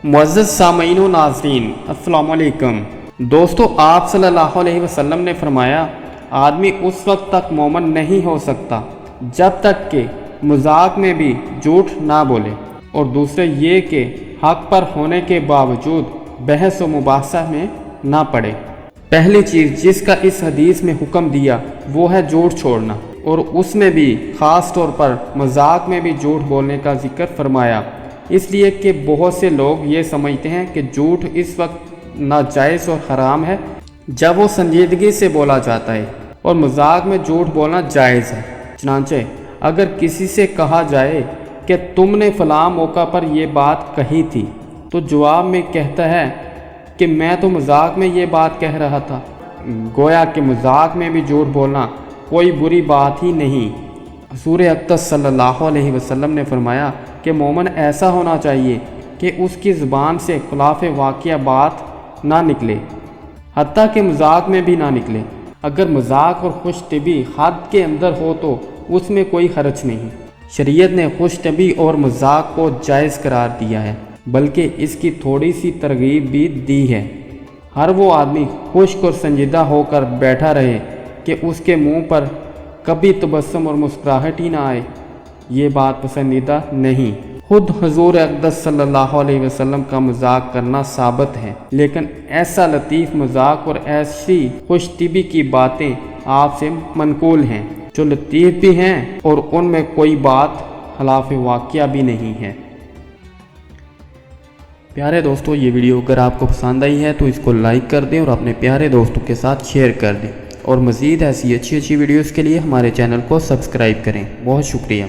मुअज़्ज़ज़ सामईन व नाज़रीन अस्सलामु अलैकुम। दोस्तों, आप सल्लल्लाहु अलैहि वसल्लम ने फरमाया, आदमी उस वक्त तक मोमिन नहीं हो सकता जब तक कि मजाक में भी झूठ ना बोले, और दूसरे ये कि हक पर होने के बावजूद बहस व मुबाहसा में ना पड़े। पहली चीज़ जिसका इस हदीस में हुक्म दिया वो है झूठ छोड़ना, और उसमें भी ख़ास तौर पर मजाक में भी झूठ बोलने का जिक्र फरमाया, इसलिए कि बहुत से लोग ये समझते हैं कि झूठ इस वक्त नाजायज़ और हराम है जब वो संजीदगी से बोला जाता है, और मजाक में झूठ बोलना जायज़ है। चनांचे अगर किसी से कहा जाए कि तुमने फ़लाँ मौका पर ये बात कही थी, तो जवाब में कहता है कि मैं तो मजाक में ये बात कह रहा था, गोया कि मजाक में भी झूठ बोलना कोई बुरी बात ही नहीं। हुज़ूर अक़दस सल्लल्लाहु अलैहि वसल्लम ने फरमाया कि मोमिन ऐसा होना चाहिए कि उसकी ज़ुबान से खिलाफ़ वाक़िया बात ना निकले, हत्ता कि मजाक में भी ना निकले। अगर मजाक और खुशतबी हद के अंदर हो तो उसमें कोई हरज नहीं। शरीयत ने खुशतबी और मजाक को जायज़ करार दिया है, बल्कि इसकी थोड़ी सी तरगीब भी दी है। हर वो आदमी खुश्क और संजीदा होकर बैठा रहे कि उसके मुंह पर कभी तबस्सुम और मुस्कुराहट ही ना आए, ये बात पसंदीदा नहीं। खुद हुज़ूर अक़दस सल्लल्लाहु अलैहि वसल्लम का मजाक करना साबित है, लेकिन ऐसा लतीफ़ मजाक और ऐसी खुशतिबी की बातें आपसे मनकूल हैं जो लतीफ़ भी हैं और उनमें कोई बात खिलाफ वाक़िया भी नहीं है। प्यारे दोस्तों, ये वीडियो अगर आपको पसंद आई है तो इसको लाइक कर दें और अपने प्यारे दोस्तों के साथ शेयर कर दें, और मज़ीद ऐसी अच्छी वीडियोज़ के लिए हमारे चैनल को सब्सक्राइब करें। बहुत शुक्रिया।